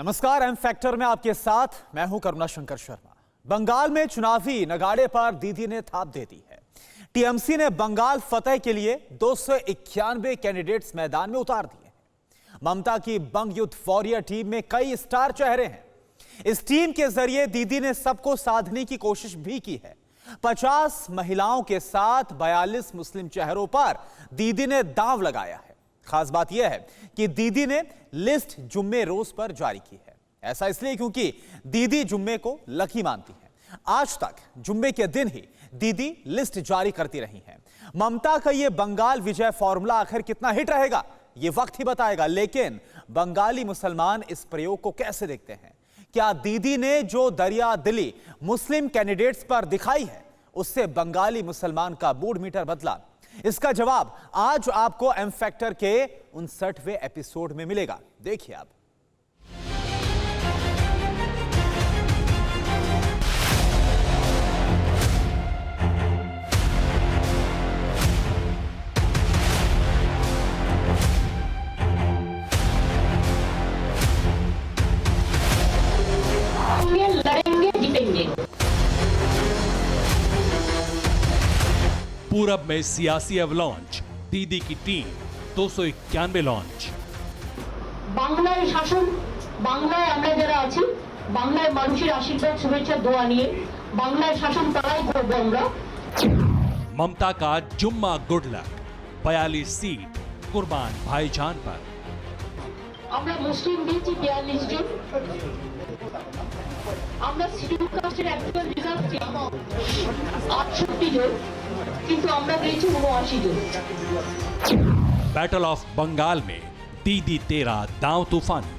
नमस्कार, M factor में आपके साथ मैं हूं करुणा शंकर शर्मा। बंगाल में चुनावी नगाड़े पर दीदी ने थाप दे दी है। टीएमसी ने बंगाल फतेह के लिए 291 कैंडिडेट्स मैदान में उतार दिए हैं। ममता की बंग युद्ध वॉरियर टीम में कई स्टार चेहरे हैं। इस टीम के जरिए दीदी ने सबको साधने की कोशिश भी की है। 50 महिलाओं के साथ 42 मुस्लिम चेहरों पर दीदी ने दांव लगाया है। खास बात यह है कि दीदी ने लिस्ट जुम्मे रोज पर जारी की है। ऐसा इसलिए क्योंकि दीदी जुम्मे को लकी मानती है। आज तक जुम्मे के दिन ही दीदी लिस्ट जारी करती रही हैं। ममता का यह बंगाल विजय फॉर्मूला आखिर कितना हिट रहेगा, यह वक्त ही बताएगा। लेकिन बंगाली मुसलमान इस प्रयोग को कैसे देखते हैं? क्या दीदी ने जो दरिया दिली मुस्लिम कैंडिडेट्स पर दिखाई है, उससे बंगाली मुसलमान का मूड मीटर बदला? इसका जवाब आज आपको एम फैक्टर के 59वें एपिसोड में मिलेगा। देखिए आप। लड़ेंगे जीतेंगे। पूरब में सियासी अवलॉन्च, दीदी की टीम 291 लॉन्च। बांग्लाয় শাসন, বাংলায় আমরা যারা আছি, বাংলায় মানুষের আশীর্বাদ শুভেচ্ছা দোয়া নিয়ে বাংলায় শাসন তারাই করব আমরা। ममता का जुम्मा गुड लक, 42 सीट कुर्बान भाईजान पर। আমরা মুসলিম দিয়েছি 42 জন। আমরা শিডিউল কাস্টের অ্যাকচুয়াল রিজাল্ট ছিল 68 জন, কিন্তু আমরা পেয়েছি 79 জন। बैटल ऑफ बंगाल में दीदी तेरा दांव तूफानी।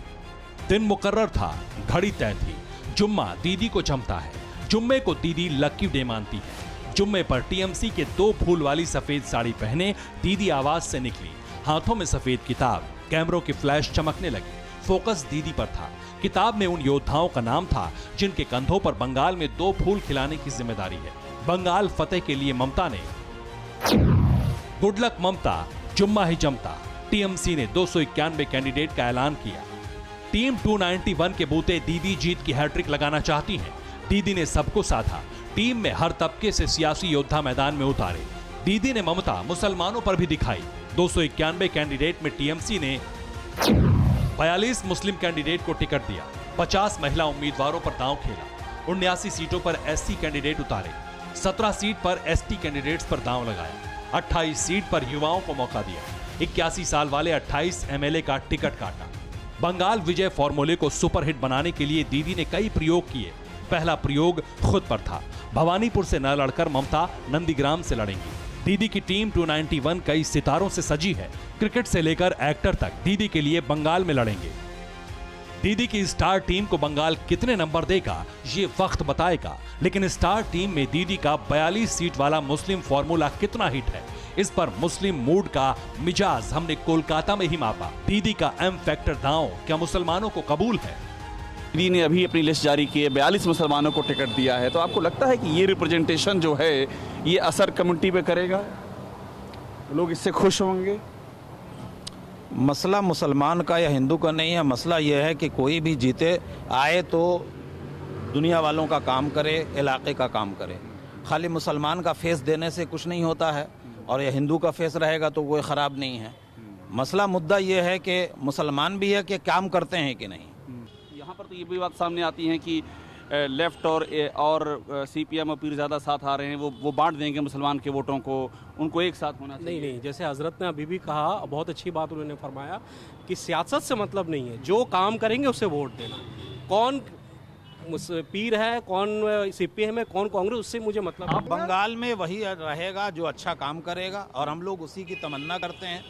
दिन मुकर्रर था, घड़ी तय थी। जुम्मा दीदी को जमता है। जुम्मे को दीदी लकी डे मानती है। जुम्मे पर टीएमसी के 2 फूल वाली सफेद साड़ी पहने दीदी आवाज से निकली। हाथों में सफेद किताब, कैमरों की फ्लैश चमकने लगी। फोकस दीदी पर था। किताब में उन योद्धाओं का नाम था जिनके कंधों पर बंगाल में 2 फूल खिलाने की जिम्मेदारी है। बंगाल फतेह के लिए ममता ने गुड लक ममता, जुम्मा ही जमता। टीएमसी ने 291 कैंडिडेट का ऐलान किया। टीम 291 के बूते दीदी जीत की हैट्रिक लगाना चाहती हैं। दीदी ने सबको साधा। टीम में हर तबके से सियासी योद्धा मैदान में उतारे। दीदी ने ममता मुसलमानों पर भी दिखाई। 291 कैंडिडेट में टीएमसी ने 42 मुस्लिम कैंडिडेट को टिकट दिया। 50 महिला उम्मीदवारों पर दांव खेला। 79 सीटों पर एससी कैंडिडेट उतारे। 17 सीट पर एसटी कैंडिडेट्स पर दांव लगाया। 28 सीट पर युवाओं को मौका दिया। 81 साल वाले 28 एमएलए का टिकट काटा। बंगाल विजय फॉर्मूले को सुपरहिट बनाने के लिए दीदी ने कई प्रयोग किए। पहला प्रयोग खुद पर था। भवानीपुर से न लड़कर ममता नंदीग्राम से लड़ेंगी। दीदी की टीम 291 कई सितारों से सजी है। क्रिकेट से लेकर एक्टर तक दीदी के लिए बंगाल में लड़ेंगे। दीदी की स्टार टीम को बंगाल कितने नंबर देगा, ये वक्त बताएगा। लेकिन स्टार टीम में दीदी का 42 सीट वाला मुस्लिम फॉर्मूला कितना हिट है, इस पर मुस्लिम मूड का मिजाज हमने कोलकाता में ही मापा। दीदी का एम फैक्टर दांव क्या मुसलमानों को कबूल है? दीदी ने अभी अपनी लिस्ट जारी की है, 42 मुसलमानों को टिकट दिया है। तो आपको लगता है कि ये रिप्रेजेंटेशन जो है ये असर कम्युनिटी पे करेगा? लोग इससे खुश होंगे? मसला मुसलमान का या हिंदू का नहीं है। मसला यह है कि कोई भी जीते आए तो दुनिया वालों का काम करे, इलाके का काम करे। खाली मुसलमान का फेस देने से कुछ नहीं होता है, और यह हिंदू का फेस रहेगा तो कोई ख़राब नहीं है। मसला मुद्दा यह है कि मुसलमान भी है कि काम करते हैं कि नहीं। यहाँ पर तो ये भी बात सामने आती है कि लेफ्ट और सीपीएम और पीरज़ादा साथ आ रहे हैं, वो बांट देंगे मुसलमान के वोटों को, उनको एक साथ होना चाहिए। नहीं, जैसे हजरत ने अभी भी कहा, बहुत अच्छी बात उन्होंने फरमाया कि सियासत से मतलब नहीं है, जो काम करेंगे उससे वोट देना। कौन पीर है, कौन सीपीएम है, कौन कांग्रेस, उससे मुझे मतलब। बंगाल में वही रहेगा जो अच्छा काम करेगा, और हम लोग उसी की तमन्ना करते हैं।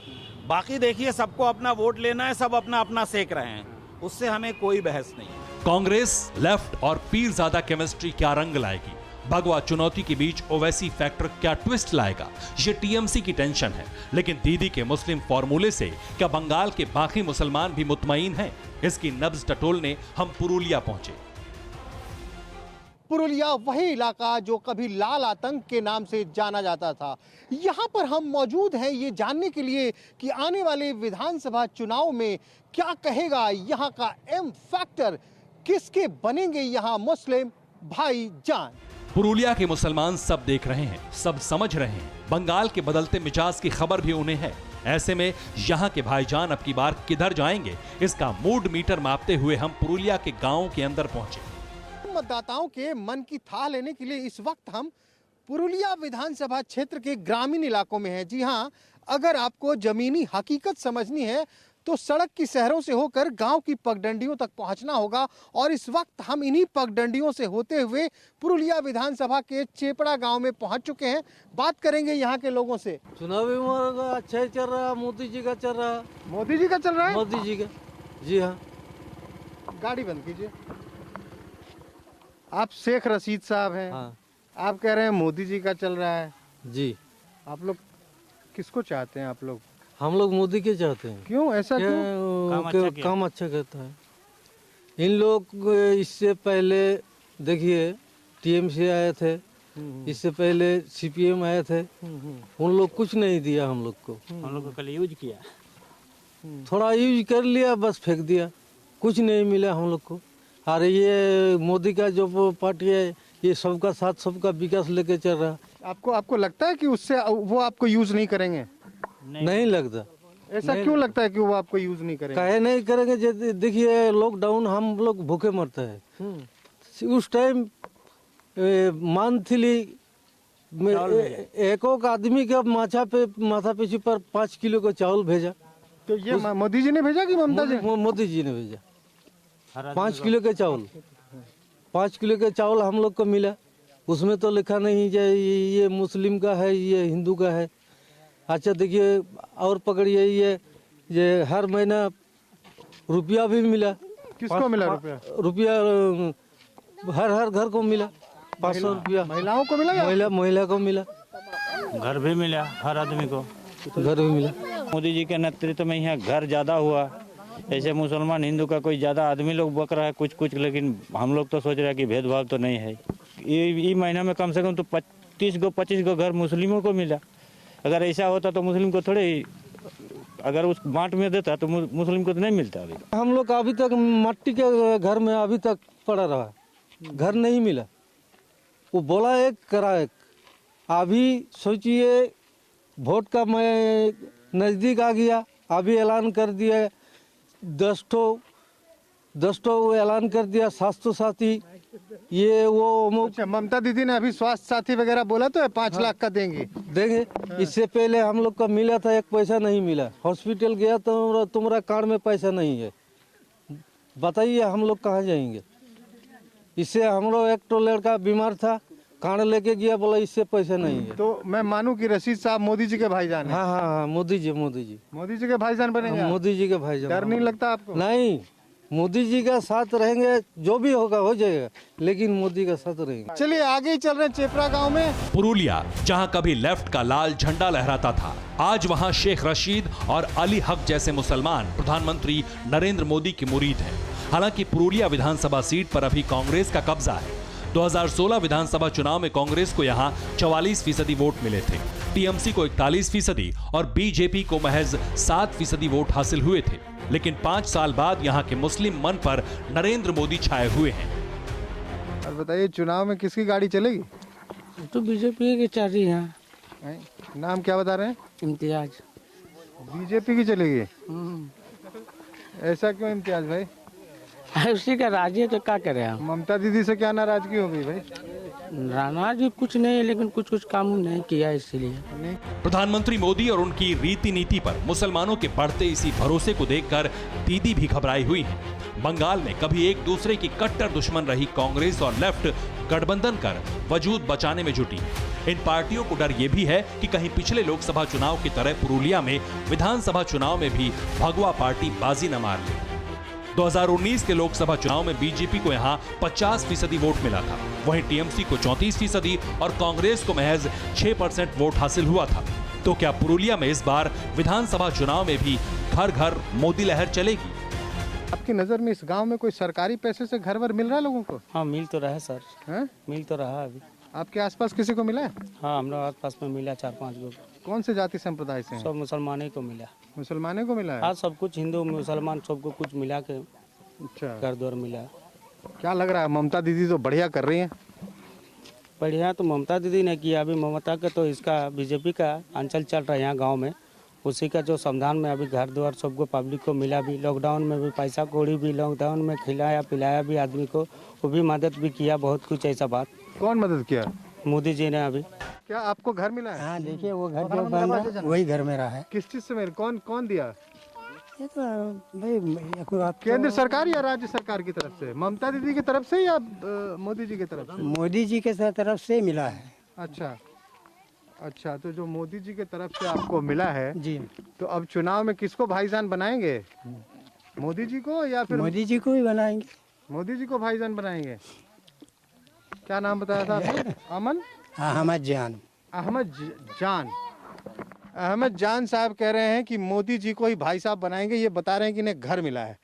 बाकी देखिए, सबको अपना वोट लेना है, सब अपना अपना सेक रहे हैं, उससे हमें कोई बहस नहीं है। कांग्रेस, लेफ्ट और पीरजादा केमिस्ट्री क्या रंग लाएगी? भगवा चुनौती के बीच ओवैसी फैक्टर क्या ट्विस्ट लाएगा? ये टीएमसी की टेंशन है। लेकिन दीदी के मुस्लिम फॉर्मूले से क्या बंगाल के बाकी मुसलमान भी मुतमईन हैं? इसकी नब्ज टटोलने हम पुरुलिया पहुंचे। पुरुलिया वही इलाका जो कभी लाल आतंक के नाम से जाना जाता था। यहाँ पर हम मौजूद हैं ये जानने के लिए कि आने वाले विधानसभा चुनाव में क्या कहेगा यहाँ का एम फैक्टर, किसके बनेंगे यहाँ मुस्लिम भाईजान। पुरुलिया के मुसलमान सब देख रहे हैं, सब समझ रहे हैं। बंगाल के बदलते मिजाज की खबर भी उन्हें है। ऐसे में यहाँ के भाईजान अब की बार किधर जाएंगे, इसका मूड मीटर मापते हुए हम पुरुलिया के गांवों के अंदर पहुंचे। मतदाताओं के मन की थाह लेने के लिए इस वक्त हम पुरुलिया विधानसभा क्षेत्र के ग्रामीण इलाकों में हैं। जी हाँ, अगर आपको जमीनी हकीकत समझनी है तो सड़क की शहरों से होकर गांव की पगडंडियों तक पहुंचना होगा और इस वक्त हम इन्हीं पगडंडियों से होते हुए पुरुलिया विधानसभा के चेपड़ा गांव में पहुंच चुके हैं। बात करेंगे यहाँ के लोगों से। चुनावी माहौल अच्छा ही चल रहा है, मोदी जी का चल रहा है। मोदी जी का चल रहा है? मोदी जी का, जी हाँ। गाड़ी बंद कीजिए। आप शेख रशीद साहब हैं। हाँ आप कह रहे हैं मोदी जी का चल रहा है। जी। आप लोग किसको चाहते हैं? आप लोग? हम लोग मोदी के चाहते हैं। क्यों ऐसा क्यों? काम अच्छा करता है। इन लोग इससे पहले देखिए टीएमसी आए थे, इससे पहले सीपीएम आए थे, उन लोग कुछ नहीं दिया हम लोग को। हम लोग को कल यूज किया, थोड़ा यूज कर लिया, बस फेंक दिया, कुछ नहीं मिला हम लोग को। अरे ये मोदी का जो पार्टी है ये सबका साथ सबका विकास लेके चल रहा है। आपको लगता है कि उससे वो आपको यूज नहीं करेंगे? नहीं लगता। ऐसा क्यों लगता है कि वो आपको यूज नहीं करेंगे? काहे नहीं करेंगे? देखिए लॉकडाउन हम लोग भूखे मरते हैं। उस टाइम मंथली एक आदमी का माथा पीछे पर 5 किलो का चावल भेजा। तो ये मोदी जी ने भेजा कि ममता जी? मोदी जी ने भेजा 5 किलो का चावल। 5 किलो का चावल हम लोग को मिला। उसमें तो लिखा नहीं है ये मुस्लिम का है, ये हिंदू का है। अच्छा देखिए और पकड़िए, ये हर महीना रुपया भी मिला। किसको मिला रुपया? रुपया हर घर को मिला। 500 रुपया महिलाओं को मिला? महिला को मिला। घर भी मिला, हर आदमी को घर भी मिला। मोदी जी के नेतृत्व में यहाँ घर ज्यादा हुआ। ऐसे मुसलमान हिंदू का कोई ज्यादा आदमी लोग बक रहा है कुछ, लेकिन हम लोग तो सोच रहे हैं कि भेदभाव तो नहीं है। ये महीना में कम से कम तो 25 गो घर मुस्लिमों को मिला। अगर ऐसा होता तो मुस्लिम को थोड़े ही, अगर उस बांट में देता तो मुस्लिम को तो नहीं मिलता। अभी हम लोग अभी तक मट्टी के घर में अभी तक पड़ा रहा, घर नहीं मिला। वो बोला एक करा एक। अभी सोचिए वोट का मैं नज़दीक आ गया, अभी ऐलान कर दिया 10 ठो ऐलान कर दिया। स्वास्थ्य साथी ये वो अच्छा, ममता दीदी ने अभी स्वास्थ्य साथी वगैरह बोला तो 5 लाख का देंगे। इससे पहले हम लोग का मिला था, एक पैसा नहीं मिला। हॉस्पिटल गया तो तुम्हारा कार्ड में पैसा नहीं है, बताइए हम लोग कहाँ जाएंगे? इससे हम लोग एक तो लड़का बीमार था, कार्ड लेके गया, बोला इससे पैसा नहीं है। तो मैं मानूं कि रशीद साहब मोदी जी के भाईजान हैं? हाँ, मोदी जी के भाईजान बनेंगे? मोदी जी के भाईजान। डर नहीं लगता आपको? नहीं, मोदी जी का साथ रहेंगे, जो भी होगा हो जाएगा, लेकिन मोदी का साथ रहेंगे। चलिए आगे ही चल रहे हैं चेपड़ा गांव में। पुरुलिया जहां कभी लेफ्ट का लाल झंडा लहराता था, आज वहां शेख रशीद और अली हक जैसे मुसलमान प्रधानमंत्री नरेंद्र मोदी के मुरीद हैं। हालांकि पुरुलिया विधानसभा सीट पर अभी कांग्रेस का कब्जा है। 2016 विधानसभा चुनाव में कांग्रेस को यहां 44% वोट मिले थे, टीएमसी को 41% और बीजेपी को महज 7% वोट हासिल हुए थे। लेकिन 5 साल बाद यहां के मुस्लिम मन पर नरेंद्र मोदी छाए हुए हैं। और बताइए चुनाव में किसकी गाड़ी चलेगी? तो बीजेपी की चल रही है। नाम क्या बता रहे हैं? इम्तियाज। बीजेपी की चलेगी? ऐसा क्यों इम्तियाज भाई? उसी का राज है तो क्या करें हम। ममता दीदी से क्या नाराजगी हो गई भाई? नाराजगी कुछ नहीं, लेकिन कुछ काम नहीं किया इसलिए। प्रधानमंत्री मोदी और उनकी रीति नीति पर मुसलमानों के बढ़ते इसी भरोसे को देखकर दीदी भी घबराई हुई हैं। बंगाल में कभी एक दूसरे की कट्टर दुश्मन रही कांग्रेस और लेफ्ट गठबंधन कर वजूद बचाने में जुटी। इन पार्टियों को डर ये भी है कि कहीं पिछले लोकसभा चुनाव की तरह पुरुलिया में विधानसभा चुनाव में भी भगवा पार्टी बाजी न मार ले। 2019 के लोकसभा चुनाव में बीजेपी को यहां 50% वोट मिला था, वहीं टीएमसी को 34% और कांग्रेस को महज 6% वोट हासिल हुआ था। तो क्या पुरुलिया में इस बार विधानसभा चुनाव में भी घर घर मोदी लहर चलेगी? आपकी नज़र में इस गांव में कोई सरकारी पैसे से घर वर मिल रहा है लोगों को? हाँ मिल तो रहा है सर, हैं? मिल तो रहा है अभी। आपके आसपास किसी को मिला है? हाँ हम लोग आस पास में मिला 4-5 गो। कौन से जाति संप्रदाय से हैं? सब मुसलमानों को मिला। मुसलमानों को मिला है? हाँ सब कुछ हिंदू मुसलमान सबको कुछ मिला के अच्छा, घर द्वार मिला। क्या लग रहा है? ममता दीदी तो बढ़िया कर रही हैं। बढ़िया तो ममता दीदी ने किया, अभी ममता का तो इसका बीजेपी का अंचल चल रहा है यहाँ गांव में, उसी का जो संविधान में अभी घर द्वार सबको पब्लिक को मिला भी, लॉकडाउन में भी पैसा कौड़ी भी लॉकडाउन में खिलाया पिलाया भी आदमी को, वो भी मदद भी किया बहुत कुछ ऐसा बात। कौन मदद किया? मोदी जी ने अभी। क्या आपको घर मिला है? हाँ देखिए वो घर जो बन रहा है वही घर मेरा है। किस चीज से मिला? कौन कौन दिया? ये तो भाई आप केंद्र सरकार या राज्य सरकार की तरफ से? ममता दीदी की तरफ से या मोदी जी की तरफ से? मोदी जी के तरफ से मिला है। अच्छा अच्छा, तो जो मोदी जी की तरफ से आपको मिला है जी, तो अब चुनाव में किसको भाईजान बनाएंगे? मोदी जी को या फिर मोदी जी को ही बनाएंगे। मोदी जी को भाईजान बनाएंगे? क्या नाम बताया था आपने? अमन अहमद जान। अहमद जान साहब कह रहे हैं कि मोदी जी को ही भाई साहब बनाएंगे। ये बता रहे हैं कि इन्हें घर मिला है,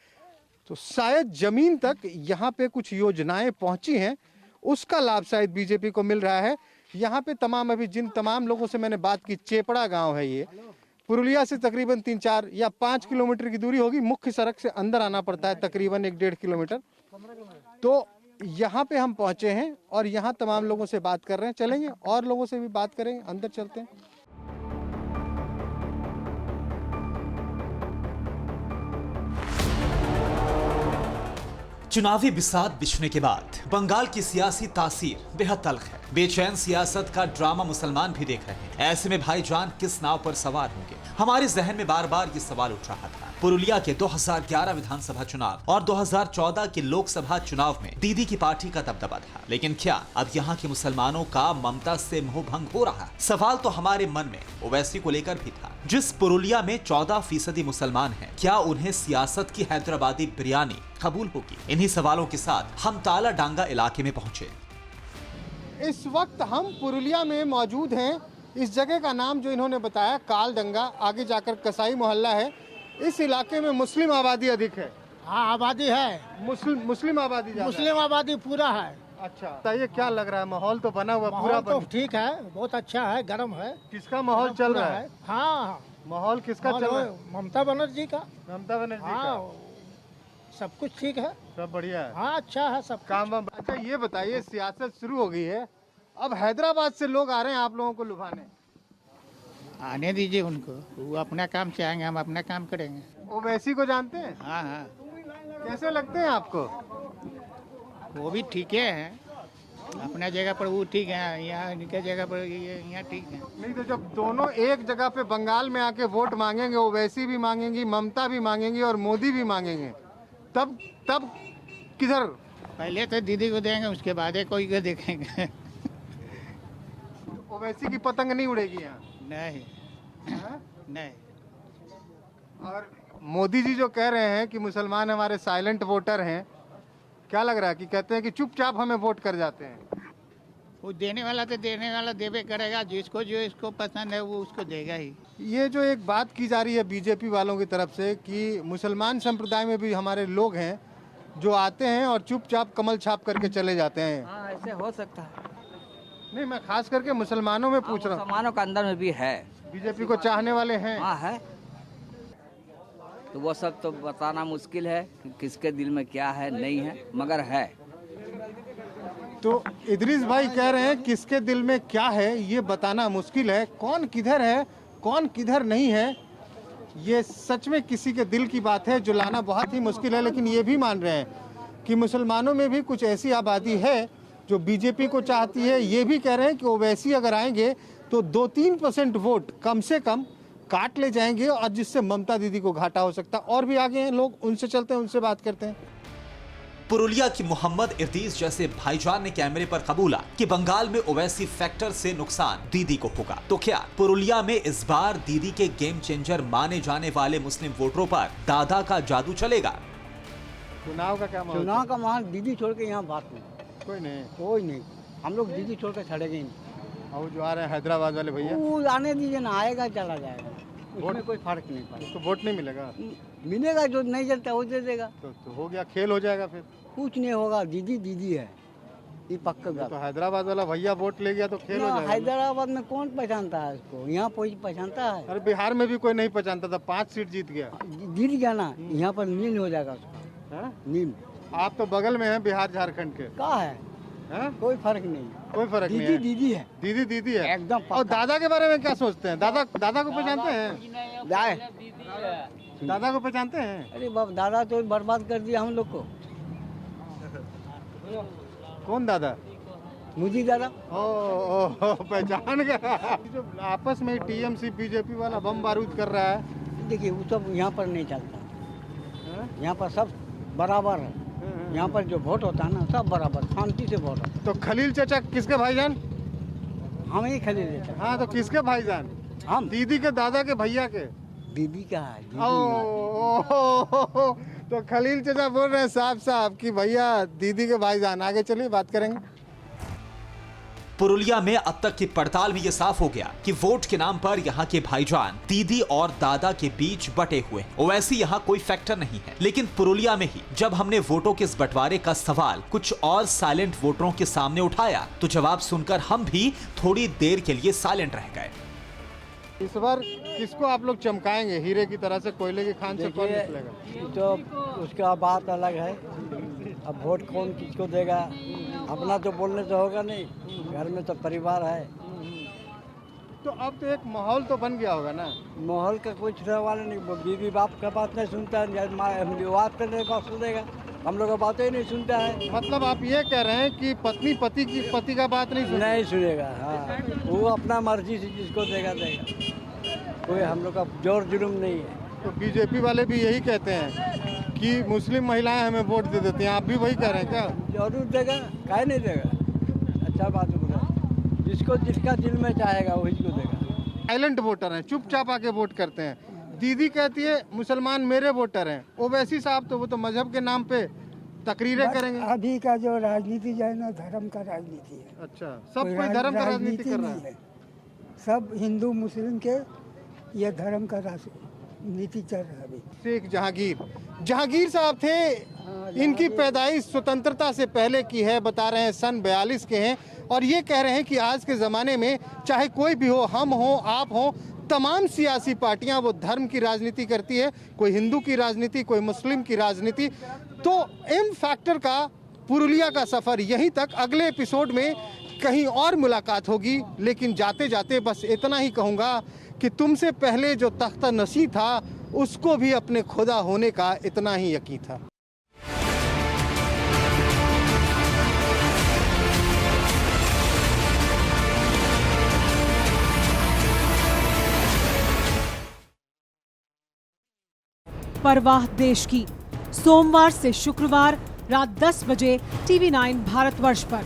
तो शायद जमीन तक यहाँ पे कुछ योजनाएं पहुंची हैं, उसका लाभ शायद बीजेपी को मिल रहा है। यहाँ पे अभी जिन तमाम लोगों से मैंने बात की, चेपड़ा गांव है ये, पुरुलिया से तकरीबन 3-4 या 5 किलोमीटर की दूरी होगी। मुख्य सड़क से अंदर आना पड़ता है तकरीबन 1-1.5 किलोमीटर। तो यहाँ पे हम पहुंचे हैं और यहाँ तमाम लोगों से बात कर रहे हैं। चलेंगे और लोगों से भी बात करेंगे, अंदर चलते हैं। चुनावी बिसात बिछने के बाद बंगाल की सियासी तासीर बेहद तल्ख है। बेचैन सियासत का ड्रामा मुसलमान भी देख रहे हैं। ऐसे में भाईजान किस नाव पर सवार होंगे? हमारे जहन में बार बार ये सवाल उठ रहा था। पुरुलिया के 2011 विधानसभा चुनाव और 2014 के लोकसभा चुनाव में दीदी की पार्टी का दबदबा था, लेकिन क्या अब यहाँ के मुसलमानों का ममता से मोह भंग हो रहा? सवाल तो हमारे मन में ओवैसी को लेकर भी था। जिस पुरुलिया में 14% मुसलमान हैं, क्या उन्हें सियासत की हैदराबादी बिरयानी कबूल होगी? इन्हीं सवालों के साथ हम ताला डांगा इलाके में पहुंचे। इस वक्त हम पुरुलिया में मौजूद हैं। इस जगह का नाम जो इन्होंने बताया कालडंगा, आगे जाकर कसाई मोहल्ला है। इस इलाके में मुस्लिम आबादी अधिक है। हाँ आबादी है, मुस्लिम आबादी ज्यादा है। मुस्लिम आबादी पूरा है। अच्छा, बताइए क्या लग रहा है? माहौल तो बना हुआ पूरा तो ठीक है, बहुत अच्छा है, गर्म है। किसका माहौल चल रहा है? हाँ माहौल किसका चल रहा है? ममता बनर्जी का। ममता बनर्जी का। सब कुछ ठीक है, सब बढ़िया है। हाँ अच्छा है सब काम वाम। अच्छा ये बताइए, सियासत शुरू हो गई है, अब हैदराबाद से लोग आ रहे हैं आप लोगों को लुभाने। आने दीजिए उनको, वो अपना काम से आएंगे, हम अपना काम करेंगे। ओवैसी को जानते हैं? हाँ हाँ, कैसे लगते हैं आपको? वो भी ठीक है, अपना जगह पर वो ठीक है, यहाँ इनके जगह पर यहाँ ठीक है। नहीं तो जब दोनों एक जगह पे बंगाल में आके वोट मांगेंगे, ओवैसी भी मांगेंगी, ममता भी मांगेंगी और मोदी भी मांगेंगे, तब किधर? पहले तो दीदी को देंगे, उसके बाद कोई को देखेंगे। ओवैसी की पतंग नहीं उड़ेगी यहाँ? नहीं नहीं। और मोदी जी जो कह रहे हैं कि मुसलमान हमारे साइलेंट वोटर हैं, क्या लग रहा है कि कहते हैं कि चुपचाप हमें वोट कर जाते हैं? वो देने वाला तो देने वाला देवे करेगा, जिसको जो इसको पसंद है वो उसको देगा ही। ये जो एक बात की जा रही है बीजेपी वालों की तरफ से कि मुसलमान संप्रदाय में भी हमारे लोग हैं जो आते हैं और चुपचाप कमल छाप करके चले जाते हैं। हाँ ऐसे हो सकता है। नहीं, मैं खास करके मुसलमानों में पूछ रहा हूँ। मुसलमानों के अंदर में भी है, बीजेपी को चाहने वाले हैं। हाँ है, तो वो सब तो बताना मुश्किल है कि किसके दिल में क्या है नहीं है, मगर है। तो इदरीस भाई कह रहे हैं किसके दिल में क्या है ये बताना मुश्किल है। कौन किधर है, कौन किधर नहीं है, ये सच में किसी के दिल की बात है जो लाना बहुत ही मुश्किल है। लेकिन ये भी मान रहे हैं कि मुसलमानों में भी कुछ ऐसी आबादी है जो बीजेपी को चाहती है। ये भी कह रहे हैं कि ओवैसी अगर आएंगे तो 2-3% वोट कम से कम काट ले जाएंगे और जिससे ममता दीदी को घाटा हो सकता है। और भी आगे हैं लोग, उनसे चलते हैं, उनसे बात करते हैं। पुरुलिया की मोहम्मद इर्दीस जैसे भाईजान ने कैमरे पर कबूला कि बंगाल में ओवैसी फैक्टर से नुकसान दीदी को होगा। तो क्या पुरुलिया में इस बार दीदी के गेम चेंजर माने जाने वाले मुस्लिम वोटरों पर दादा का जादू चलेगा? चुनाव का क्या माहौल? चुनाव का माहौल दीदी छोड़ के यहाँ बात नहीं, कोई नहीं, कोई नहीं। हम लोग दीदी छोड़ के छड़ेंगे ही नहीं। और जो आ रहे हैं हैदराबाद वाले भैया, वो आने दीजिए ना, आएगा चला जाएगा। उसमें कोई फर्क नहीं पड़ेगा। उसको वोट नहीं मिलेगा मिलेगा, जो नहीं जलता वो दे देगा। तो हो गया, खेल हो जाएगा फिर। कुछ नहीं होगा, दीदी दीदी है, ये पक्का बात। तो हैदराबाद वाला भैया वोट ले गया तो खेल हो ना, जाएगा। हैदराबाद में कौन पहचानता है उसको, यहाँ कोई पहचानता है? अरे बिहार में भी कोई नहीं पहचानता था, 5 सीट जीत गया। जीत गया ना, यहाँ पर नील हो जाएगा उसका, हैं? नील। आप तो बगल में हैं बिहार झारखंड के। कहा है, हैं? कोई फर्क नहीं, कोई फर्क नहीं दीदी है। दीदी है, दीदी दीदी है एकदम और पक्का। दादा के बारे में क्या सोचते हैं? दादा दादा को पहचानते हैं? दादा को पहचानते हैं? अरे बाप, दादा तो बर्बाद कर दिया हम लोग को। कौन दादा? मुझे दादा। ओ पहचान गया। जो आपस में टीएमसी बीजेपी वाला बम बारूद कर रहा है, देखिए वो सब यहाँ पर नहीं चलता, यहाँ पर सब बराबर है। यहाँ पर जो वोट होता है ना, सब बराबर शांति से वोट होता तो खलील चाचा किसके भाईजान? है। हम ही खरीद लेते हैं। हाँ, तो किसके भाईजान? हम दीदी के दादा के भैया के? दीदी का है, दीदी ओ, तो खलील चाचा बोल रहे हैं साहब साहब कि भैया दीदी के भाईजान। आगे चलिए बात करेंगे। पुरुलिया में अब तक की पड़ताल में यह साफ हो गया कि वोट के नाम पर यहाँ के भाईजान दीदी और दादा के बीच बटे हुए हैं। ओवैसी यहाँ कोई फैक्टर नहीं है, लेकिन पुरुलिया में ही जब हमने वोटों के इस बंटवारे का सवाल कुछ और साइलेंट वोटरों के सामने उठाया तो जवाब सुनकर हम भी थोड़ी देर के लिए साइलेंट रह गए। इस बार किसको आप लोग चमकाएंगे हीरे की तरह से? कोयले की खान से कौन निकलेगा? तो उसका बात अलग है। अब वोट कौन किसको देगा, अपना तो बोलने से होगा नहीं, घर में तो परिवार है। तो अब तो एक माहौल तो बन गया होगा ना? माहौल का कोई छुड़ा वाला नहीं, बीवी बाप का बात नहीं सुनता है, बात करने का सुनेगा, हम लोग का बातें ही नहीं सुनता है। मतलब आप ये कह रहे हैं कि पत्नी पति का बात नहीं सुनेगा? नहीं सुनेगा, हाँ। वो अपना मर्जी से जिसको देगा देगा, कोई हम लोग का जोर जुलूम नहीं है। तो बीजेपी वाले भी यही कहते हैं कि मुस्लिम महिलाएं हमें वोट दे देती हैं, आप भी वही कह रहे हैं क्या? जरूर देगा, काहे नहीं देगा, अच्छा बात बोला, जिसको जिसका दिल में चाहेगा वही को देगा। साइलेंट वोटर हैं, चुपचाप आके वोट करते हैं। दीदी कहती है मुसलमान मेरे वोटर हैं। ओवैसी साहब तो वो तो मजहब के नाम पे तकरीरें करेंगे। अभी का जो राजनीति जो है ना, धर्म का राजनीति है। अच्छा, सब कोई धर्म का राजनीति कर रहा है। सब हिंदू मुस्लिम के ये धर्म का राजनीति चल रहा है अभी। शेख जहांगीर साहब थे, इनकी पैदाइश स्वतंत्रता से पहले की है, बता रहे हैं सन 42 के हैं, और ये कह रहे हैं कि आज के ज़माने में चाहे कोई भी हो, हम हो आप हो, तमाम सियासी पार्टियां वो धर्म की राजनीति करती है, कोई हिंदू की राजनीति, कोई मुस्लिम की राजनीति। तो एम फैक्टर का पुरुलिया का सफ़र यहीं तक, अगले एपिसोड में कहीं और मुलाकात होगी। लेकिन जाते जाते बस इतना ही कहूँगा कि तुमसे पहले जो तख्ता नशी था उसको भी अपने खुदा होने का इतना ही यकीन था। परवाह देश की, सोमवार से शुक्रवार रात 10 बजे TV9 भारतवर्ष पर।